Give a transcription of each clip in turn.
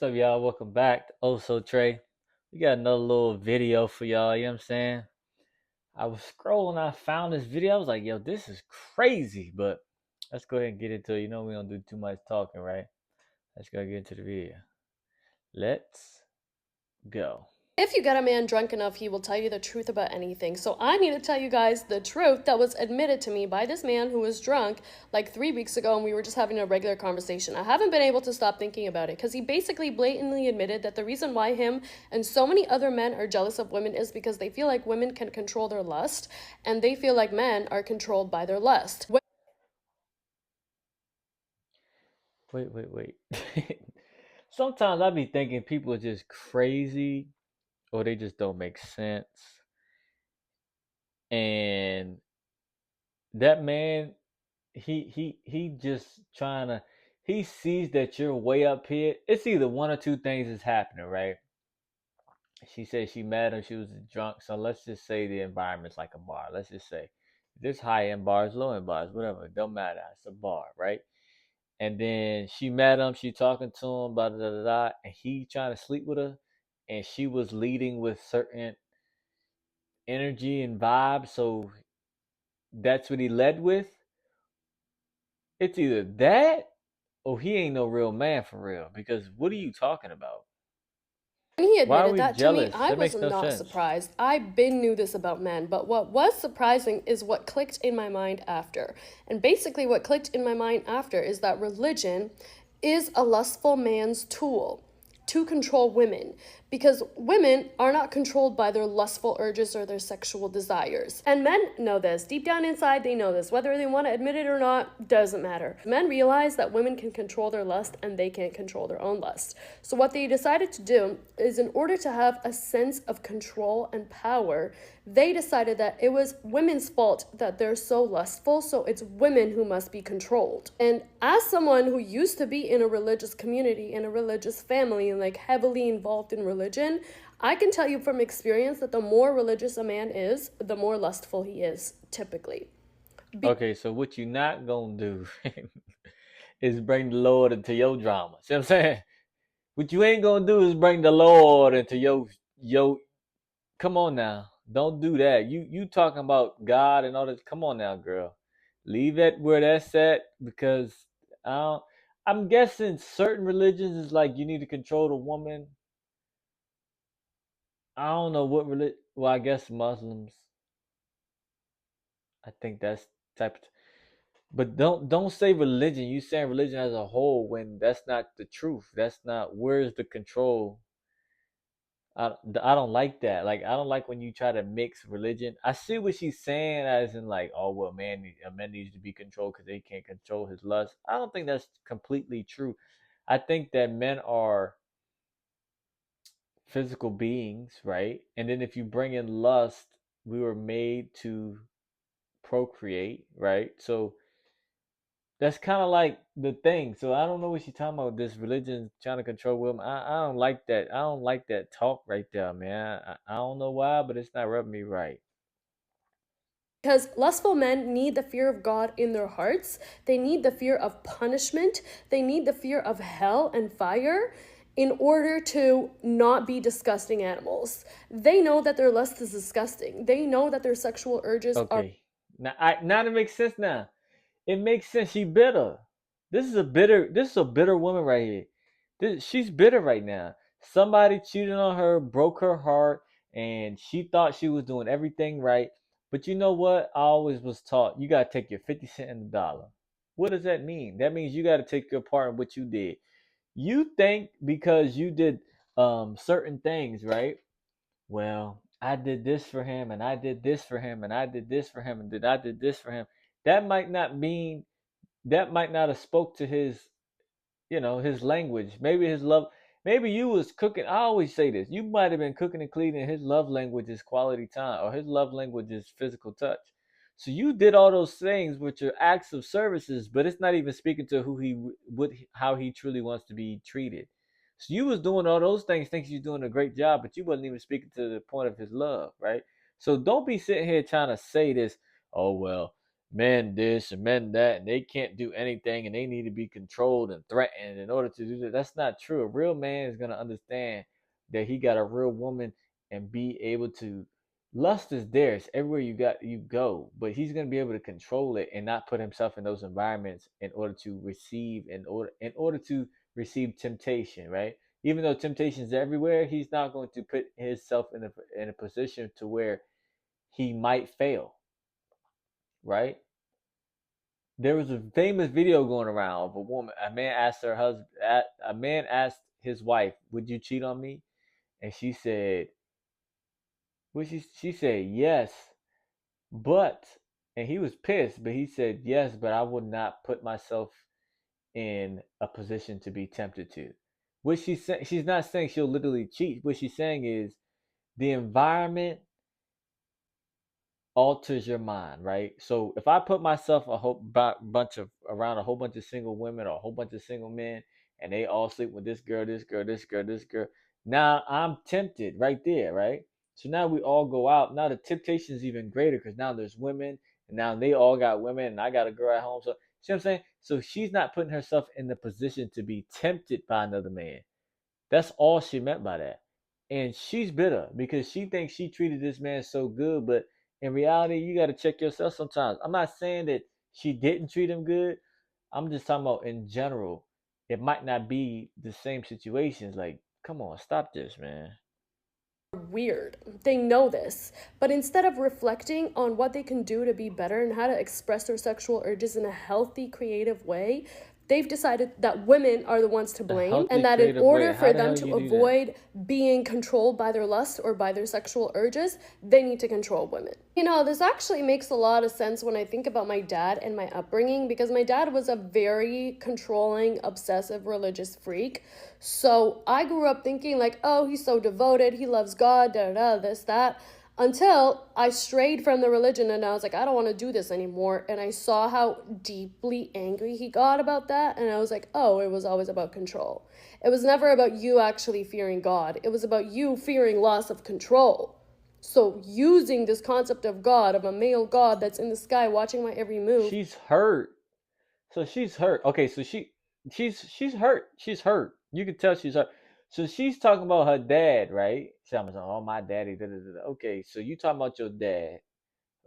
What's up, y'all? Welcome back to Also Trey. We got another little video for y'all, you know what I'm saying? I was scrolling, I found this video. I was like, yo, this is crazy, but let's go ahead and get into it. You know, we don't do too much talking, right? Let's go get into the video. Let's go. If you get a man drunk enough, he will tell you the truth about anything. So I need to tell you guys the truth that was admitted to me by this man who was drunk like 3 weeks ago, and we were just having a regular conversation. I haven't been able to stop thinking about it because he basically blatantly admitted that the reason why him and so many other men are jealous of women is because they feel like women can control their lust, and they feel like men are controlled by their lust. Wait. Sometimes I be thinking people are just crazy or they just don't make sense. And that man, he just trying to he sees that you're way up here. It's either one or two things is happening, right? She said she mad or she was drunk. So let's just say the environment's like a bar. Let's just say there's high end bars, low end bars, whatever. It don't matter. It's a bar, right? And then she met him, she talking to him, blah, blah, blah, blah, blah, and he trying to sleep with her. And she was leading with certain energy and vibe. So that's what he led with. It's either that or he ain't no real man for real. Because what are you talking about? When he Why are admitted we that to me, jealous? I That was makes no not sense. surprised. I been knew this about men, but what was surprising is what clicked in my mind after. And basically, what clicked in my mind after is that religion is a lustful man's tool to control women, because women are not controlled by their lustful urges or their sexual desires. And men know this. Deep down inside, they know this. Whether they want to admit it or not, doesn't matter. Men realize that women can control their lust and they can't control their own lust. So what they decided to do is, in order to have a sense of control and power, they decided that it was women's fault that they're so lustful, so it's women who must be controlled. And as someone who used to be in a religious community, in a religious family, and like heavily involved in religion, I can tell you from experience that the more religious a man is, the more lustful he is, typically. Okay, so what you not gonna do is bring the Lord into your drama. See what I'm saying? What you ain't gonna do is bring the Lord into your come on now. Don't do that. You talking about God and all this. Come on now, girl. Leave it where that's at because I don't, I'm guessing certain religions is like you need to control the woman. I don't know what religion. Well, I guess Muslims. I think that's type of, but don't say religion. You saying religion as a whole when that's not the truth. That's not where's the control. I don't like that. Like I don't like when you try to mix religion. I see what she's saying as in like, oh well, a man needs to be controlled because they can't control his lust. I don't think that's completely true. I think that men are physical beings, right? And then if you bring in lust, we were made to procreate, right? So that's kind of like the thing. So I don't know what she's talking about. This religion trying to control women. I don't like that. I don't like that talk right there, man. I don't know why, but it's not rubbing me right. Because lustful men need the fear of God in their hearts. They need the fear of punishment. They need the fear of hell and fire in order to not be disgusting animals. They know that their lust is disgusting. They know that their sexual urges are. Okay, now it makes sense. Now it makes sense. She bitter. This is a bitter woman right here. She's bitter right now. Somebody cheated on her, broke her heart, and she thought she was doing everything right. But you know what? I always was taught you gotta take your 50 cent in the dollar. What does that mean? That means you gotta take your part in what you did. You think because you did certain things, right? Well, I did this for him and I did this for him and I did this for him and I did this for him. That might not mean that might not have spoke to his his language. Maybe his love. Maybe you was cooking. I always say this. You might have been cooking and cleaning. His love language is quality time, or his love language is physical touch. So you did all those things, which are acts of services, but it's not even speaking to who he what how he truly wants to be treated. So you was doing all those things, thinking you're doing a great job, but you wasn't even speaking to the point of his love, right? So don't be sitting here trying to say this. Oh well, men this and men that, and they can't do anything, and they need to be controlled and threatened in order to do that. That's not true. A real man is gonna understand that he got a real woman and be able to. Lust is there. It's everywhere you go, but he's gonna be able to control it and not put himself in those environments in order to receive in order to receive temptation, right? Even though temptation is everywhere, he's not going to put himself in a position to where he might fail, right? There was a famous video going around of a woman. A man asked his wife, "Would you cheat on me?" And she said, "Well, she said yes, but," and he was pissed, but he said yes, but I would not put myself in a position to be tempted to. What she's not saying she'll literally cheat. What she's saying is the environment alters your mind, right? So if I put myself a whole bunch of around a whole bunch of single women or a whole bunch of single men, and they all sleep with this girl, this girl, this girl, this girl, now I'm tempted right there, right? So now we all go out. Now the temptation is even greater because now there's women, and now they all got women, and I got a girl at home. So see what I'm saying? So she's not putting herself in the position to be tempted by another man. That's all she meant by that. And she's bitter because she thinks she treated this man so good, but in reality, you got to check yourself sometimes. I'm not saying that she didn't treat him good. I'm just talking about in general. It might not be the same situations. Like, come on, stop this, man. Weird. They know this. But instead of reflecting on what they can do to be better and how to express their sexual urges in a healthy, creative way, they've decided that women are the ones to A blame and healthy, that in creative way. order How for the them hell to you do that? avoid being controlled by their lust or by their sexual urges, they need to control women. You know, this actually makes a lot of sense when I think about my dad and my upbringing because my dad was a very controlling, obsessive, religious freak. So I grew up thinking like, oh, he's so devoted, he loves God, da da da, this, that, until I strayed from the religion and I was like, I don't want to do this anymore. And I saw how deeply angry he got about that. And I was like, oh, it was always about control. It was never about you actually fearing God, it was about you fearing loss of control. So using this concept of God, of a male God that's in the sky watching my every move. She's hurt. So she's hurt. Okay, so she's hurt. She's hurt. You can tell she's hurt. So she's talking about her dad, right? She's talking about, oh, my daddy. Da, da, da, da. Okay, so you talking about your dad.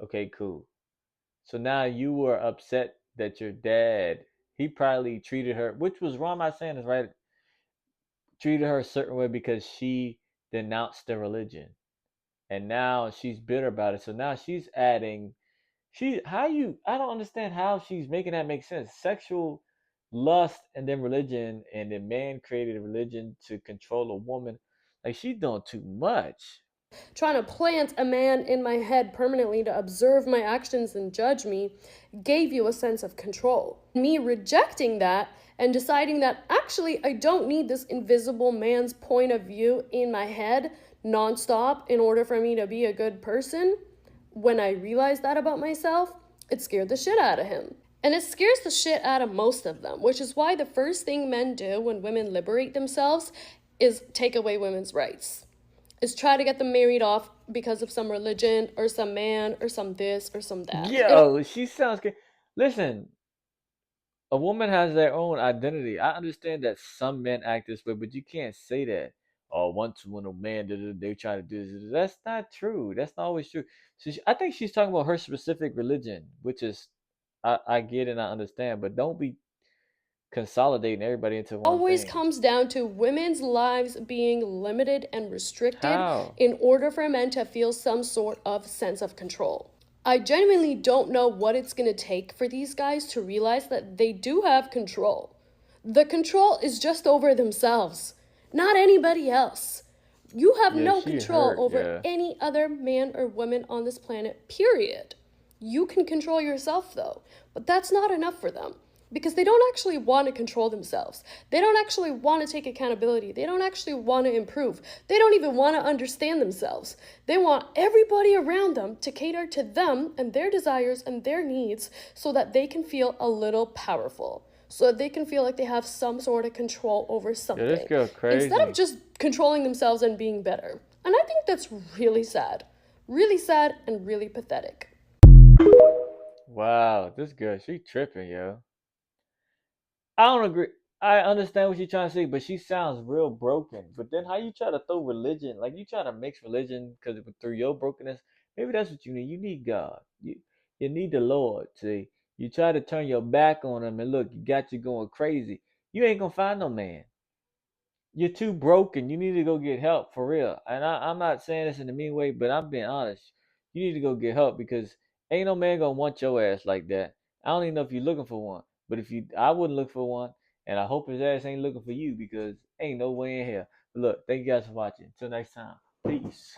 Okay, cool. So now you were upset that your dad, he probably treated her, which was wrong. I'm not saying is right. Treated her a certain way because she denounced the religion, and now she's bitter about it. So now she's adding I don't understand how she's making that make sense. Sexual lust and then religion, and then man created a religion to control a woman. Like, she's doing too much. Trying to plant a man in my head permanently to observe my actions and judge me gave you a sense of control. Me rejecting that and deciding that actually I don't need this invisible man's point of view in my head nonstop in order for me to be a good person, when I realized that about myself, it scared the shit out of him. And it scares the shit out of most of them, which is why the first thing men do when women liberate themselves is take away women's rights, is try to get them married off because of some religion or some man or some this or some that. Yo, she sounds good. Listen, a woman has their own identity. I understand that some men act this way, but you can't say that. Oh, once when a man did, they try to do this. That's not true. That's not always true. I think she's talking about her specific religion, which is, I get and I understand, but don't be consolidating everybody into one Always thing. comes down to women's lives being limited and restricted How? in order for men to feel some sort of sense of control. I genuinely don't know what it's going to take for these guys to realize that they do have control. The control is just over themselves, not anybody else. You have Yeah, no she control hurt. over Yeah. any other man or woman on this planet, period. You can control yourself, though, but that's not enough for them because they don't actually want to control themselves. They don't actually want to take accountability. They don't actually want to improve. They don't even want to understand themselves. They want everybody around them to cater to them and their desires and their needs so that they can feel a little powerful, so that they can feel like they have some sort of control over Yeah, this something girl instead of crazy. just controlling themselves and being better. And I think that's really sad and really pathetic. Wow, this girl, she tripping, yo. I don't agree. I understand what she's trying to say, but she sounds real broken. But then how you try to throw religion, like you try to mix religion because through your brokenness, maybe that's what you need. You need God. You need the Lord. See, you try to turn your back on him, and look, you got you going crazy. You ain't gonna find no man. You're too broken. You need to go get help for real. And I'm not saying this in a mean way, but I'm being honest. You need to go get help because ain't no man gonna want your ass like that. I don't even know if you're looking for one, but if you, I wouldn't look for one, and I hope his ass ain't looking for you because ain't no way in hell. But look, thank you guys for watching. Until next time, peace.